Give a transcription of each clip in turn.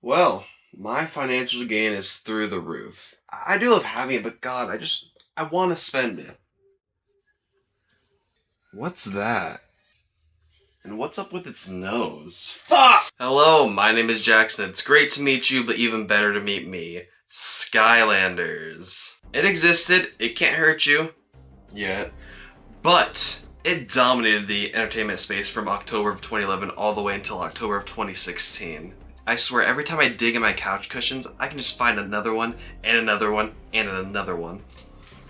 Well, my financial gain is through the roof. I do love having it, but God, I want to spend it. What's that? And what's up with its nose? Fuck! Hello, my name is Jackson. It's great to meet you, but even better to meet me. Skylanders. It existed, it can't hurt you. Yet. But it dominated the entertainment space from October of 2011 all the way until October of 2016. I swear, every time I dig in my couch cushions, I can just find another one, and another one, and another one.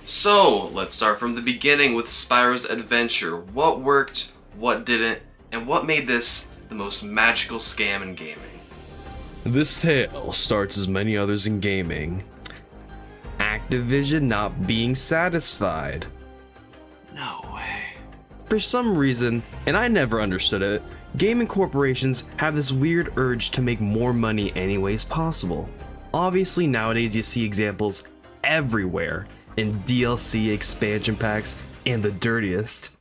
So, let's start from the beginning with Spyro's adventure. What worked, what didn't, and what made this the most magical scam in gaming? This tale starts as many others in gaming. Activision not being satisfied. No way. For some reason, and I never understood it, gaming corporations have this weird urge to make more money any ways possible. Obviously nowadays you see examples everywhere in DLC expansion packs and the dirtiest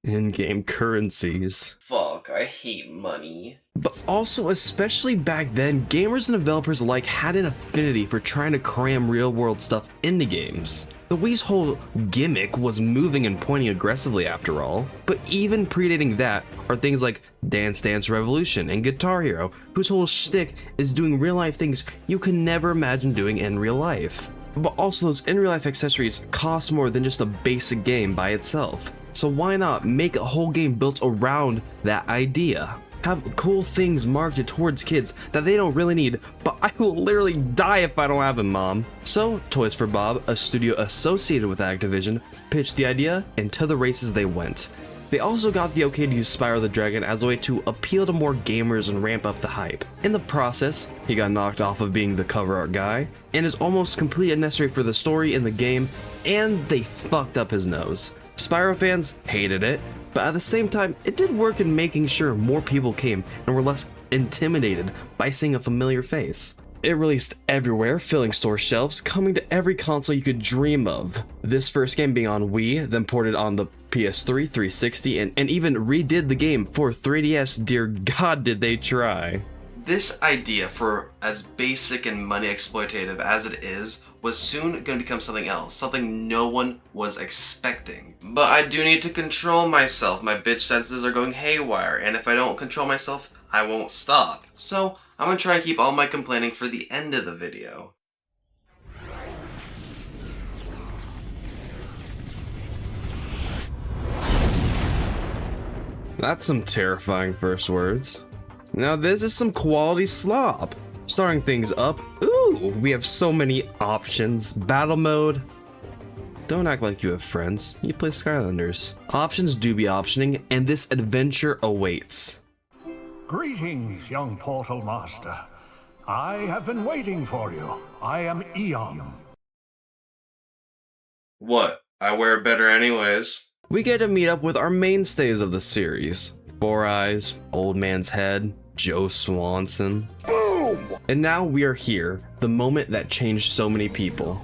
in-game currencies. Fuck, I hate money. But also, especially back then, gamers and developers alike had an affinity for trying to cram real-world stuff into games. The Wii's whole gimmick was moving and pointing aggressively after all, but even predating that are things like Dance Dance Revolution and Guitar Hero, whose whole shtick is doing real-life things you could never imagine doing in real life. But also, those in-real-life accessories cost more than just a basic game by itself. So why not make a whole game built around that idea? Have cool things marketed towards kids that they don't really need, but I will literally die if I don't have them, Mom. So, Toys for Bob, a studio associated with Activision, pitched the idea, and to the races they went. They also got the okay to use Spyro the Dragon as a way to appeal to more gamers and ramp up the hype. In the process, he got knocked off of being the cover art guy, and is almost completely unnecessary for the story in the game, and they fucked up his nose. Spyro fans hated it, but at the same time, it did work in making sure more people came and were less intimidated by seeing a familiar face. It released everywhere, filling store shelves, coming to every console you could dream of. This first game being on Wii, then ported on the PS3, 360, and even redid the game for 3DS. Dear God, did they try. This idea, for as basic and money exploitative as it is, was soon going to become something else, something no one was expecting. But I do need to control myself. My bitch senses are going haywire, and if I don't control myself, I won't stop. So I'm gonna try and keep all my complaining for the end of the video. That's some terrifying first words. Now this is some quality slop. Starting things up, ooh, we have so many options. Battle mode. Don't act like you have friends. You play Skylanders. Options do be optioning, and this adventure awaits. Greetings, young Portal Master. I have been waiting for you. I am Eon. What? I wear better anyways. We get to meet up with our mainstays of the series. Four Eyes, Old Man's Head, Joe Swanson. Boom! And now we are here, the moment that changed so many people.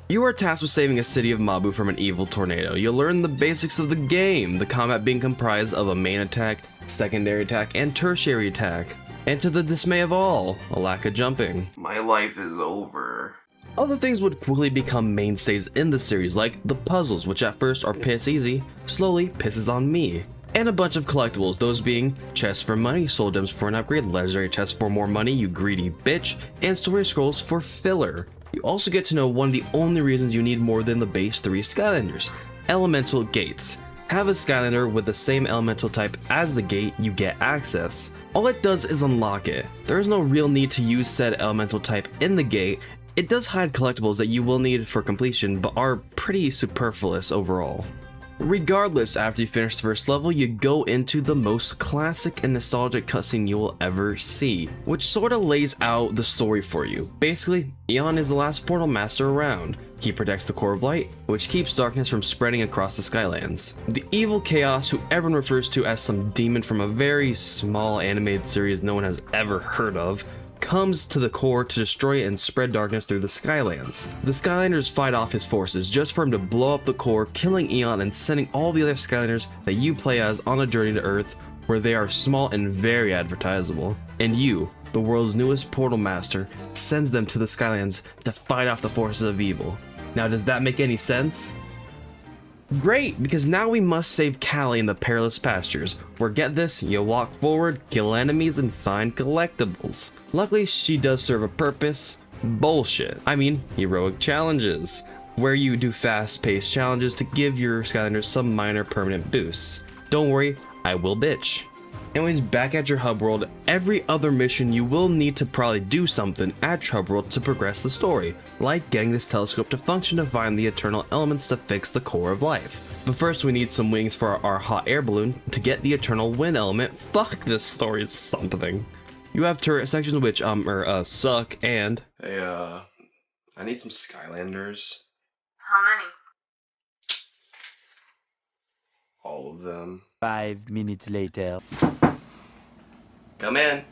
You are tasked with saving a city of Mabu from an evil tornado. You'll learn the basics of the game, the combat being comprised of a main attack, secondary attack, and tertiary attack. And to the dismay of all, a lack of jumping. My life is over. Other things would quickly become mainstays in the series, like the puzzles, which at first are piss easy, slowly pisses on me. And a bunch of collectibles, those being chests for money, soul gems for an upgrade, legendary chests for more money, you greedy bitch, and story scrolls for filler. You also get to know one of the only reasons you need more than the base 3 Skylanders, elemental gates. Have a Skylander with the same elemental type as the gate, you get access. All it does is unlock it. There is no real need to use said elemental type in the gate. It does hide collectibles that you will need for completion, but are pretty superfluous overall. Regardless, after you finish the first level, you go into the most classic and nostalgic cutscene you will ever see, which sorta lays out the story for you. Basically, Eon is the last portal master around. He protects the core of light, which keeps darkness from spreading across the Skylands. The evil Chaos, who everyone refers to as some demon from a very small animated series no one has ever heard of, comes to the core to destroy and spread darkness through the Skylands. The Skylanders fight off his forces just for him to blow up the core, killing Eon and sending all the other Skylanders that you play as on a journey to Earth where they are small and very advertisable. And you, the world's newest portal master, sends them to the Skylands to fight off the forces of evil. Now, does that make any sense? Great, because now we must save Callie in the perilous pastures, where, get this, you walk forward, kill enemies, and find collectibles. Luckily, she does serve a purpose. Bullshit. I mean, heroic challenges, where you do fast-paced challenges to give your Skylanders some minor permanent boosts. Don't worry, I will bitch. Anyways, back at your hub world, every other mission you will need to probably do something at your hub world to progress the story, like getting this telescope to function to find the eternal elements to fix the core of life. But first we need some wings for our hot air balloon to get the eternal wind element. Fuck, this story is something. You have turret sections which suck, and Hey, I need some Skylanders. How many? All of them. 5 minutes later. Come in.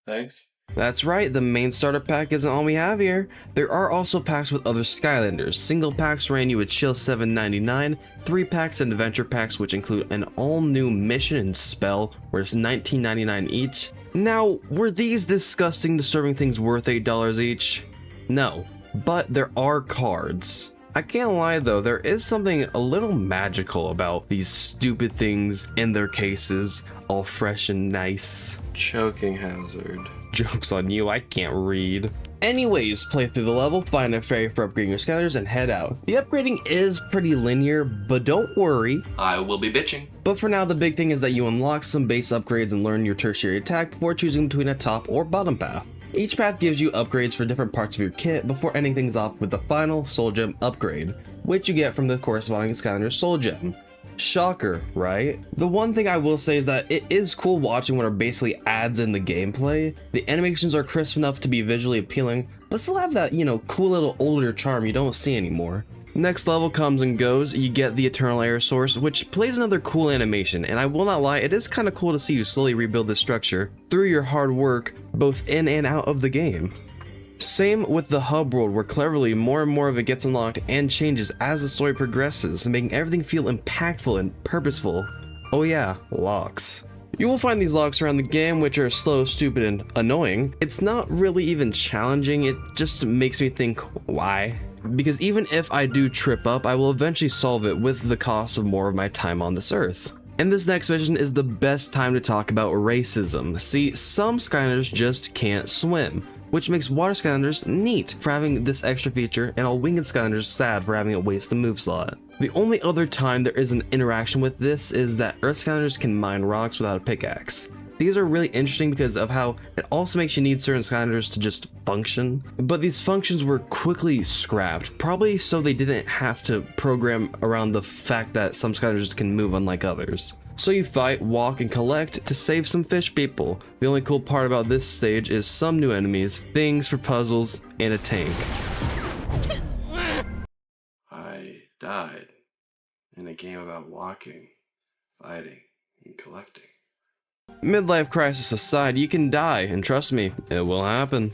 Thanks. that's right, the main starter pack isn't all we have here. There are also packs with other Skylanders. Single packs ran you a chill $7.99, 3 packs and adventure packs which include an all new mission and spell where it's $19.99 each. Now, were these disgusting, disturbing things worth $8 each? No, but there are cards. I can't lie though, there is something a little magical about these stupid things in their cases, all fresh and nice. Choking hazard. Joke's on you, I can't read. Anyways, play through the level, find a fairy for upgrading your Skylanders, and head out. The upgrading is pretty linear, but don't worry. I will be bitching. But for now, the big thing is that you unlock some base upgrades and learn your tertiary attack before choosing between a top or bottom path. Each path gives you upgrades for different parts of your kit before ending things off with the final Soul Gem upgrade, which you get from the corresponding Skylander Soul Gem. Shocker, right? The one thing I will say is that it is cool watching what are basically adds in the gameplay. The animations are crisp enough to be visually appealing, but still have that, cool little older charm you don't see anymore. Next level comes and goes, you get the Eternal Air Source, which plays another cool animation, and I will not lie, it is kind of cool to see you slowly rebuild this structure through your hard work, both in and out of the game. Same with the hub world, where cleverly more and more of it gets unlocked and changes as the story progresses, making everything feel impactful and purposeful. Oh yeah, locks. You will find these locks around the game, which are slow, stupid, and annoying. It's not really even challenging, it just makes me think, why? Because even if I do trip up, I will eventually solve it with the cost of more of my time on this earth. And this next mission is the best time to talk about racism. See, some Skylanders just can't swim, which makes water Skylanders neat for having this extra feature, and all winged Skylanders sad for having a waste of move slot. The only other time there is an interaction with this is that Earth Skylanders can mine rocks without a pickaxe. These are really interesting because of how it also makes you need certain Skylanders to just function, but these functions were quickly scrapped, probably so they didn't have to program around the fact that some Skylanders can move unlike others. So you fight, walk, and collect to save some fish people. The only cool part about this stage is some new enemies, things for puzzles, and a tank. I died in a game about walking, fighting, and collecting. Midlife crisis aside, you can die, and trust me, it will happen.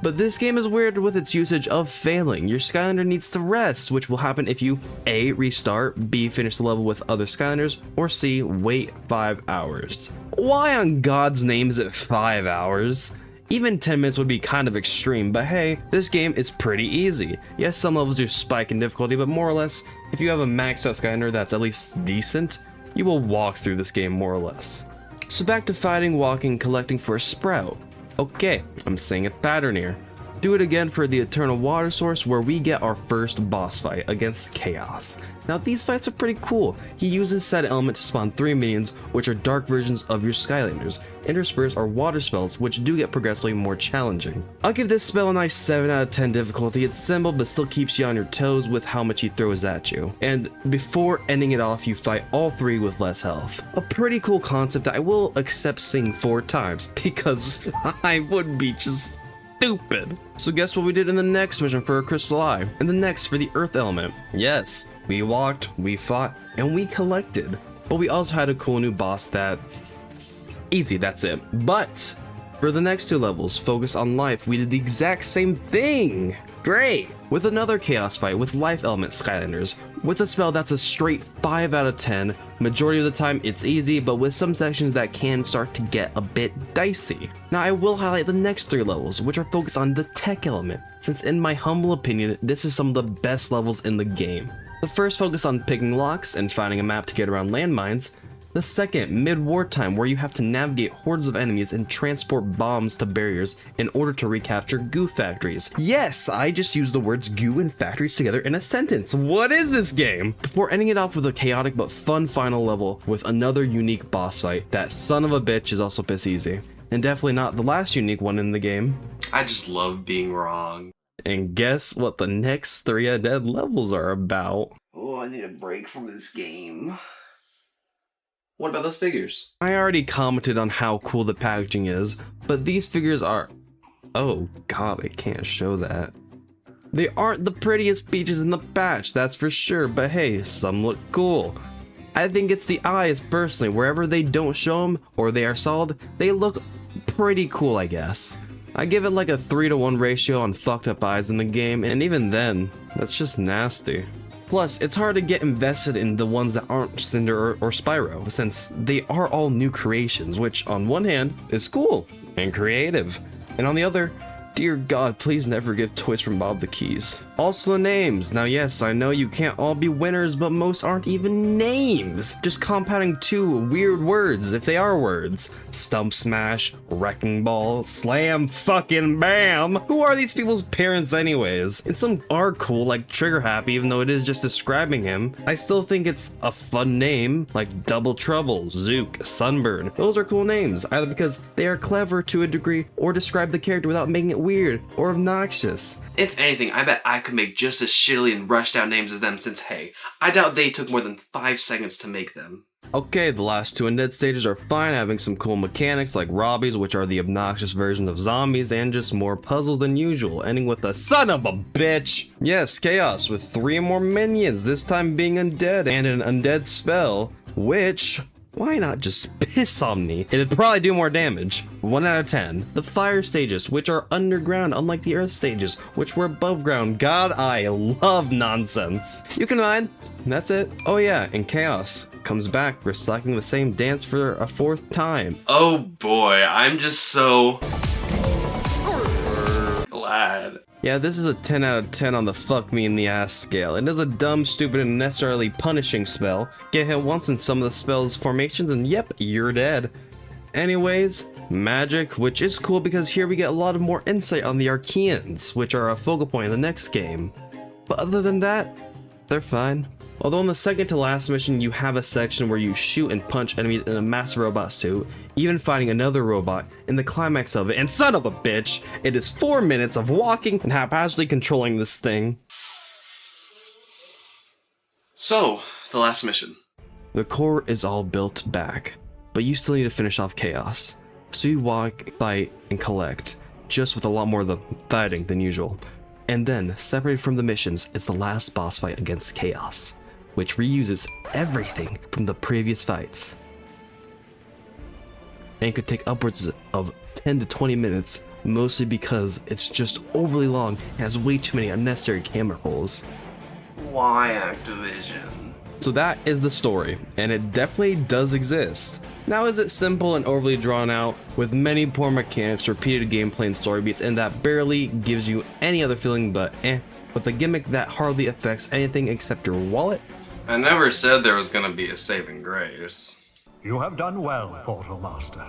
But this game is weird with its usage of failing. Your Skylander needs to rest, which will happen if you A. restart, B. finish the level with other Skylanders, or C. wait 5 hours. Why on God's name is it 5 hours? Even 10 minutes would be kind of extreme, but hey, this game is pretty easy. Yes, some levels do spike in difficulty, but more or less, if you have a maxed out Skylander that's at least decent, you will walk through this game more or less. So back to fighting, walking, collecting for a sprout. Okay, I'm seeing a pattern here. Do it again for the Eternal Water Source, where we get our first boss fight against Chaos. Now these fights are pretty cool. He uses said element to spawn 3 minions, which are dark versions of your Skylanders. Intersperse are water spells, which do get progressively more challenging. I'll give this spell a nice 7 out of 10 difficulty. It's simple, but still keeps you on your toes with how much he throws at you. And before ending it off, you fight all 3 with less health. A pretty cool concept that I will accept seeing 4 times, because 5 would be just stupid. So guess what we did in the next mission for a Crystal Eye, and the next for the Earth element. Yes, we walked, we fought, and we collected. But we also had a cool new boss that's easy, that's it. But for the next 2 levels, focus on life, we did the exact same thing. Great! With another chaos fight with life element Skylanders, with a spell that's a straight 5 out of 10. Majority of the time it's easy, but with some sections that can start to get a bit dicey. Now I will highlight the next 3 levels, which are focused on the tech element, since in my humble opinion, this is some of the best levels in the game. The first focus on picking locks and finding a map to get around landmines. The second, mid-wartime, where you have to navigate hordes of enemies and transport bombs to barriers in order to recapture goo factories. Yes, I just used the words goo and factories together in a sentence. What is this game? Before ending it off with a chaotic but fun final level with another unique boss fight. That son of a bitch is also piss easy. And definitely not the last unique one in the game. I just love being wrong. And guess what the next 3 undead levels are about? Oh, I need a break from this game. What about those figures? I already commented on how cool the packaging is, but these figures are... Oh god, I can't show that. They aren't the prettiest peaches in the batch, that's for sure, but hey, some look cool. I think it's the eyes personally, wherever they don't show them or they are solid, they look pretty cool, I guess. I give it like a 3-to-1 ratio on fucked up eyes in the game, and even then, that's just nasty. Plus, it's hard to get invested in the ones that aren't Cinder or Spyro, since they are all new creations, which on one hand is cool and creative, and on the other, dear god, please never give Toys from Bob the keys. Also the names. Now yes, I know you can't all be winners, but most aren't even names. Just compounding 2 weird words, if they are words. Stump Smash, Wrecking Ball, Slam fucking Bam. Who are these people's parents anyways? And some are cool, like Trigger Happy, even though it is just describing him. I still think it's a fun name, like Double Trouble, Zook, Sunburn. Those are cool names, either because they are clever to a degree, or describe the character without making it weird or obnoxious. If anything, I bet I could make just as shittily and rushed out names as them, since hey, I doubt they took more than 5 seconds to make them. Okay, the last 2 undead stages are fine, having some cool mechanics like Robbies, which are the obnoxious version of zombies, and just more puzzles than usual, ending with a son of a bitch! Yes, Chaos, with 3 more minions, this time being undead, and an undead spell, which... why not just piss on me? It'd probably do more damage. 1 out of 10. The fire stages, which are underground, unlike the earth stages, which were above ground. God, I love nonsense. You can mind. That's it. Oh yeah, and Chaos comes back, recycling the same dance for a 4th time. Oh boy, I'm just so glad. Yeah, this is a 10 out of 10 on the fuck me in the ass scale. It is a dumb, stupid, and necessarily punishing spell. Get hit once in some of the spell's formations and yep, you're dead. Anyways, magic, which is cool because here we get a lot of more insight on the Archeans, which are a focal point in the next game. But other than that, they're fine. Although in the second to last mission you have a section where you shoot and punch enemies in a massive robot suit, even fighting another robot in the climax of it, and son of a bitch, it is 4 minutes of walking and haphazardly controlling this thing. So, the last mission. The core is all built back, but you still need to finish off Chaos. So you walk, fight, and collect, just with a lot more of the fighting than usual. And then, separated from the missions, is the last boss fight against Chaos, which reuses everything from the previous fights. And could take upwards of 10 to 20 minutes, mostly because it's just overly long and has way too many unnecessary camera holes. Why Activision? So that is the story, and it definitely does exist. Now is it simple and overly drawn out, with many poor mechanics, repeated gameplay and story beats, and that barely gives you any other feeling but with a gimmick that hardly affects anything except your wallet? I never said there was gonna be a saving grace. You have done well, Portal Master.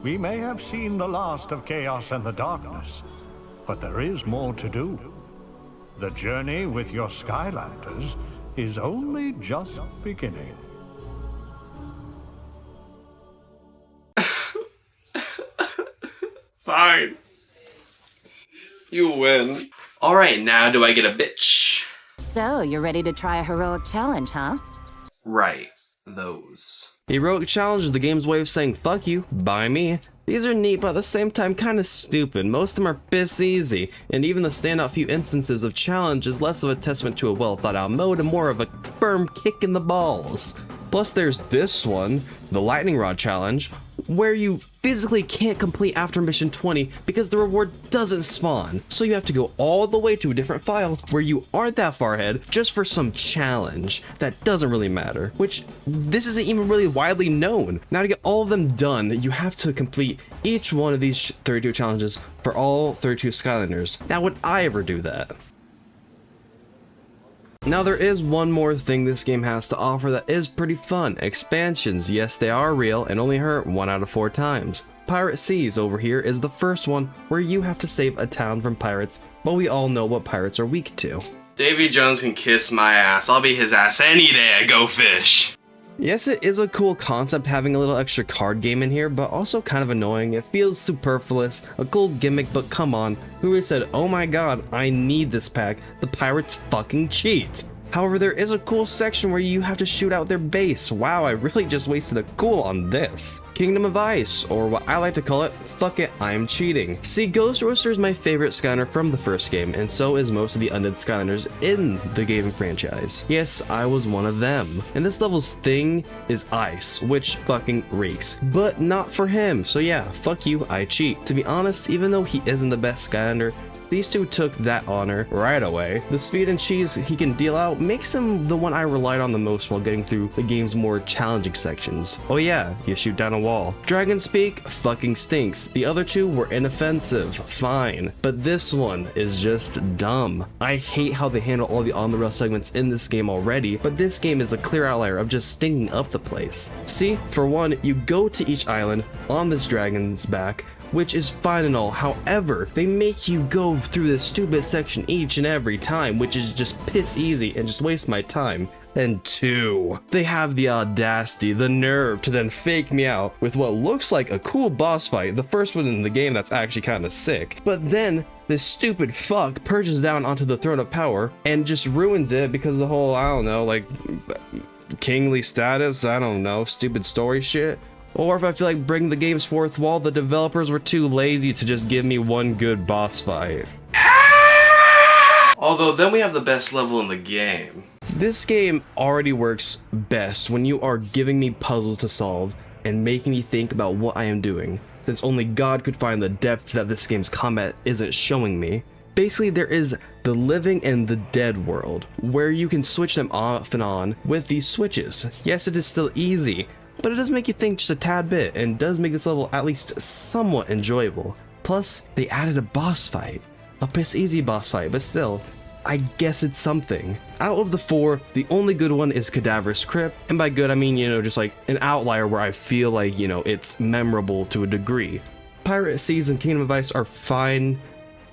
We may have seen the last of Chaos and the Darkness, but there is more to do. The journey with your Skylanders is only just beginning. Fine. You win. Alright, now do I get a bitch? So, you're ready to try a heroic challenge, huh? Right. Those. Heroic challenge is the game's way of saying fuck you, by me. These are neat, but at the same time kinda stupid. Most of them are piss easy, and even the standout few instances of challenge is less of a testament to a well thought out mode and more of a firm kick in the balls. Plus there's this one, the Lightning Rod Challenge, where you physically can't complete after mission 20 because the reward doesn't spawn. So you have to go all the way to a different file where you aren't that far ahead just for some challenge that doesn't really matter, which this isn't even really widely known. Now to get all of them done, you have to complete each one of these 32 challenges for all 32 Skylanders. Now would I ever do that? Now there is one more thing this game has to offer that is pretty fun. Expansions, yes they are real and only hurt 1 out of 4 times. Pirate Seas over here is the first one where you have to save a town from pirates, but we all know what pirates are weak to. Davy Jones can kiss my ass. I'll be his ass any day I go fish. Yes, it is a cool concept having a little extra card game in here, but also kind of annoying. It feels superfluous, a cool gimmick, but come on, who really said, oh my god, I need this pack, the pirates fucking cheat. However, there is a cool section where you have to shoot out their base. Wow, I really just wasted a cool on this. Kingdom of Ice, or what I like to call it, fuck it, I'm cheating. See, Ghost Roaster is my favorite Skylander from the first game, and so is most of the undead Skylanders in the game franchise. Yes, I was one of them. And this level's thing is ice, which fucking reeks. But not for him, so yeah, fuck you, I cheat. To be honest, even though he isn't the best Skylander, these two took that honor right away. The speed and cheese he can deal out makes him the one I relied on the most while getting through the game's more challenging sections. Oh yeah, you shoot down a wall. Dragon Speak fucking stinks. The other two were inoffensive, fine. But this one is just dumb. I hate how they handle all the on-the-rail segments in this game already, but this game is a clear outlier of just stinking up the place. See, for one, you go to each island on this dragon's back, which is fine and all. However, they make you go through this stupid section each and every time, which is just piss easy and just waste my time. And 2, they have the audacity, the nerve to then fake me out with what looks like a cool boss fight, the first one in the game that's actually kind of sick. But then this stupid fuck perches down onto the throne of power and just ruins it because of the whole, I don't know, like kingly status, I don't know, stupid story shit. Or if I feel like breaking the game's fourth wall, the developers were too lazy to just give me one good boss fight. Although then we have the best level in the game. This game already works best when you are giving me puzzles to solve and making me think about what I am doing, since only God could find the depth that this game's combat isn't showing me. Basically, there is the living and the dead world, where you can switch them off and on with these switches. Yes, it is still easy, but it does make you think just a tad bit, and does make this level at least somewhat enjoyable. Plus, they added a boss fight. A piss easy boss fight, but still, I guess it's something. Out of the 4, the only good one is Cadaverous Crypt, and by good I mean, just like an outlier where I feel like, it's memorable to a degree. Pirate Seas and Kingdom of Ice are fine,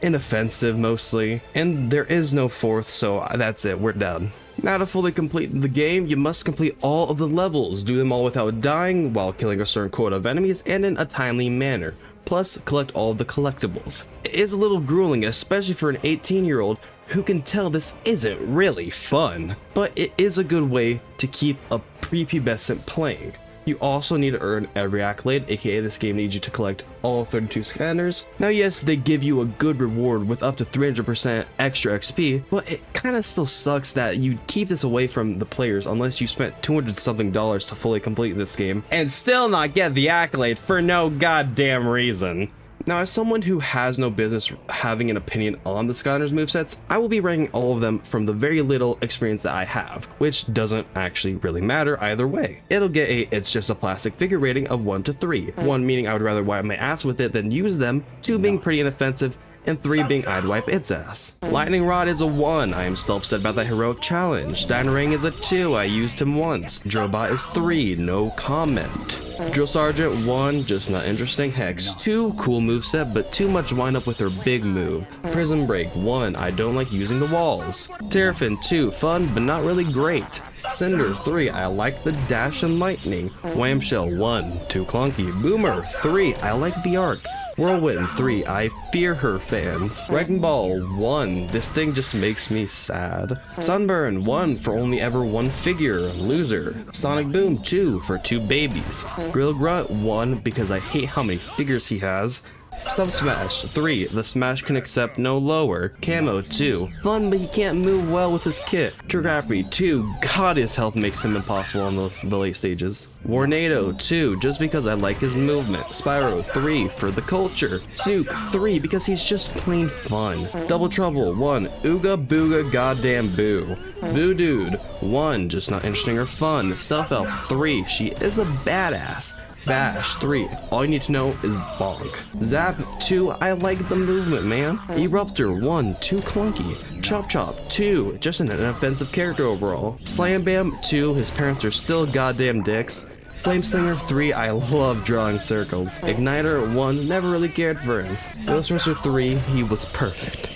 inoffensive mostly, and there is no 4th, so that's it, we're done. Now to fully complete the game, you must complete all of the levels, do them all without dying, while killing a certain quota of enemies, and in a timely manner. Plus, collect all of the collectibles. It is a little grueling, especially for an 18-year-old who can tell this isn't really fun. But it is a good way to keep a prepubescent playing. You also need to earn every accolade, aka this game needs you to collect all 32 Skylanders. Now yes, they give you a good reward with up to 300% extra XP, but it kinda still sucks that you keep this away from the players unless you spent $200 something to fully complete this game, and still not get the accolade for no goddamn reason. Now, as someone who has no business having an opinion on the Skylanders movesets, I will be ranking all of them from the very little experience that I have, which doesn't actually really matter either way. It'll get it's just a plastic figure rating of 1 to 3. 1 meaning I would rather wipe my ass with it than use them, 2 being pretty inoffensive, and 3 being I'd wipe its ass. Lightning Rod is a 1, I am still upset about that heroic challenge. Dynarang is a 2, I used him once. Drillbot is 3, no comment. Drill Sergeant 1, just not interesting. Hex 2, cool moveset, but too much wind up with her big move. Prison Break 1, I don't like using the walls. Terrafin 2, fun but not really great. Cinder 3, I like the dash and lightning. Whamshell 1, too clunky. Boomer 3, I like the arc. Whirlwind 3, I fear her fans. Wrecking Ball 1, this thing just makes me sad. Sunburn 1, for only ever 1 figure, loser. Sonic Boom 2, for 2 babies. Grill Grunt 1, because I hate how many figures he has. Sub Smash 3, the smash can accept no lower. Camo 2, fun but he can't move well with his kit. Triggery 2, god his health makes him impossible on the late stages. Warnado 2, just because I like his movement. Spyro 3, for the culture. Zook 3, because he's just plain fun. Double Trouble 1, ooga booga goddamn boo. Voodoo 1, just not interesting or fun. Stealth Elf 3, she is a badass. Bash 3, all you need to know is bonk. Zap 2, I like the movement, man. Eruptor 1, too clunky. Chop Chop 2, just an offensive character overall. Slam Bam 2, his parents are still goddamn dicks. Flameslinger 3, I love drawing circles. Igniter 1, never really cared for him. Ghost Racer 3, he was perfect.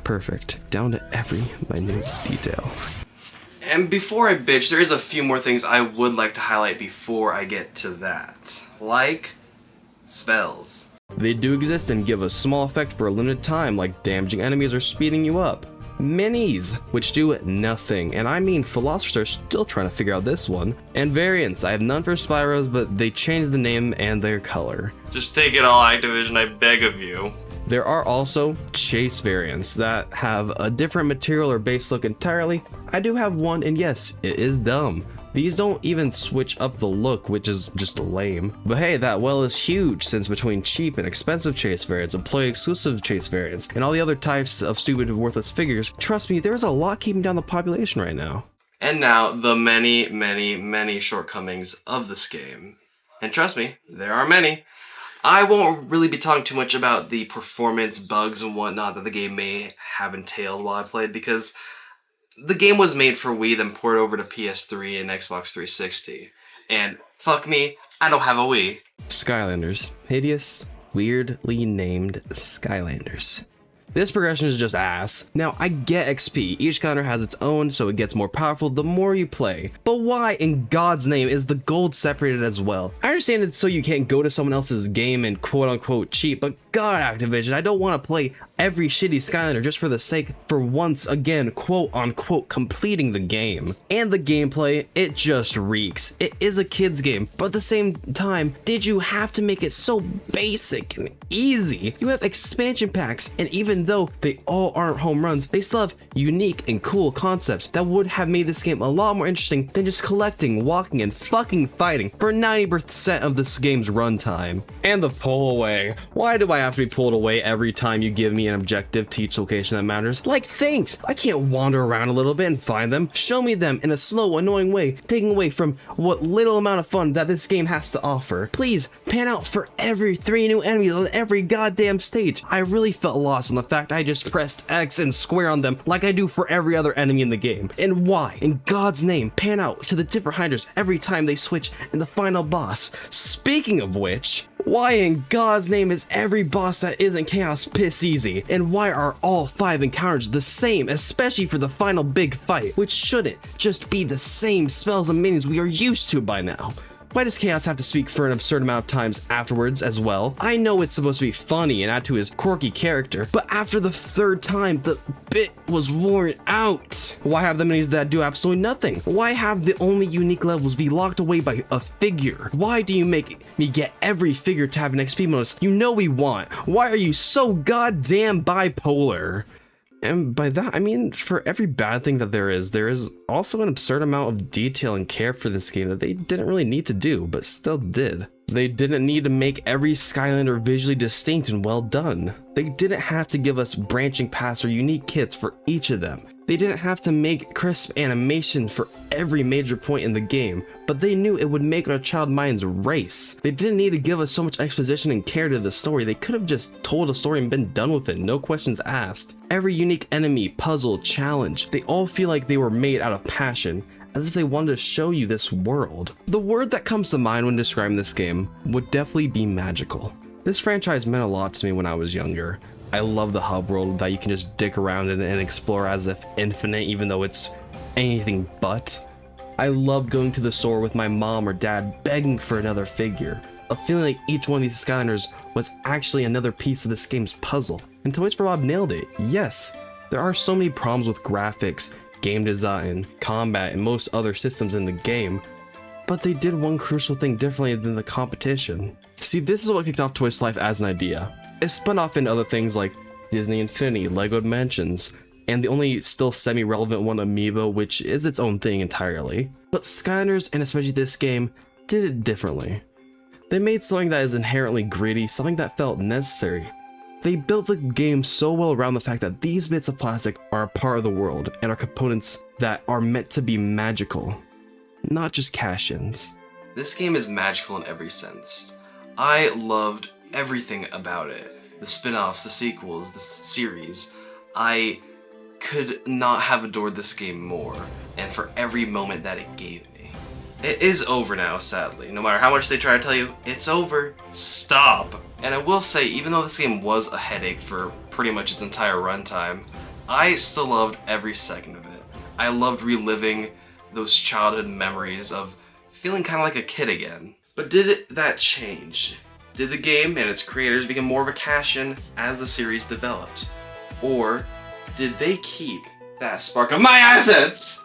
Perfect, down to every minute detail. And before I bitch, there is a few more things I would like to highlight before I get to that. Like spells. They do exist and give a small effect for a limited time, like damaging enemies or speeding you up. Minis, which do nothing, and I mean philosophers are still trying to figure out this one. And variants, I have none for Spyros, but they changed the name and their color. Just take it all, Activision, I beg of you. There are also chase variants that have a different material or base look entirely. I do have one, and yes, it is dumb. These don't even switch up the look, which is just lame. But hey, that well is huge, since between cheap and expensive chase variants, employee exclusive chase variants, and all the other types of stupid worthless figures, trust me, there's a lot keeping down the population right now. And now, the many shortcomings of this game. And trust me, there are many. I won't really be talking too much about the performance bugs and whatnot that the game may have entailed while I played, because the game was made for Wii, then ported over to PS3 and Xbox 360. And fuck me, I don't have a Wii. Skylanders. Hideous, weirdly named Skylanders. This progression is just ass. Now, I get XP. Each Skylander has its own, so it gets more powerful the more you play. But why in God's name is the gold separated as well? I understand it's so you can't go to someone else's game and quote-unquote cheat, but God, Activision, I don't want to play every shitty Skylander just for the sake for once again quote-unquote completing the game. And the gameplay, it just reeks. It is a kid's game, but at the same time, did you have to make it so basic and easy? You have expansion packs, and even though they all aren't home runs, they still have unique and cool concepts that would have made this game a lot more interesting than just collecting, walking, and fucking fighting for 90% of this game's runtime. And the pull away. Why do I have to be pulled away every time you give me an objective to each location that matters? Like, thanks! I can't wander around a little bit and find them. Show me them in a slow, annoying way, taking away from what little amount of fun that this game has to offer. Please, pan out for every 3 new enemies on every goddamn stage. I really felt lost on the fact I just pressed X and square on them like I do for every other enemy in the game. And why, in God's name, pan out to the different hiders every time they switch in the final boss? Speaking of which, why in God's name is every boss that isn't Chaos piss easy? And why are all 5 encounters the same, especially for the final big fight, which shouldn't just be the same spells and minions we are used to by now? Why does Chaos have to speak for an absurd amount of times afterwards as well? I know it's supposed to be funny and add to his quirky character, but after the 3rd time, the bit was worn out. Why have the minis that do absolutely nothing? Why have the only unique levels be locked away by a figure? Why do you make me get every figure to have an XP bonus you know we want? Why are you so goddamn bipolar? And by that, I mean, for every bad thing that there is also an absurd amount of detail and care for this game that they didn't really need to do, but still did. They didn't need to make every Skylander visually distinct and well done. They didn't have to give us branching paths or unique kits for each of them. They didn't have to make crisp animation for every major point in the game, but they knew it would make our child minds race. They didn't need to give us so much exposition and care to the story. They could have just told a story and been done with it, no questions asked. Every unique enemy, puzzle, challenge, they all feel like they were made out of passion, as if they wanted to show you this world. The word that comes to mind when describing this game would definitely be magical. This franchise meant a lot to me when I was younger. I love the hub world that you can just dick around in and explore as if infinite, even though it's anything but. I loved going to the store with my mom or dad begging for another figure, a feeling like each one of these Skylanders was actually another piece of this game's puzzle. And Toys for Bob nailed it. Yes, there are so many problems with graphics, game design, combat, and most other systems in the game, but they did one crucial thing differently than the competition. See, this is what kicked off Toys to Life as an idea. It spun off into other things like Disney Infinity, Lego Dimensions, and the only still semi-relevant one, Amiibo, which is its own thing entirely. But Skylanders, and especially this game, did it differently. They made something that is inherently gritty, something that felt necessary. They built the game so well around the fact that these bits of plastic are a part of the world and are components that are meant to be magical, not just cash-ins. This game is magical in every sense. I loved everything about it. The spin-offs, the sequels, the series. I could not have adored this game more, and for every moment that it gave me. It is over now, sadly. No matter how much they try to tell you, it's over. Stop! And I will say, even though this game was a headache for pretty much its entire runtime, I still loved every second of it. I loved reliving those childhood memories of feeling kind of like a kid again. But did that change? Did the game and its creators become more of a cash-in as the series developed? Or did they keep that spark of my assets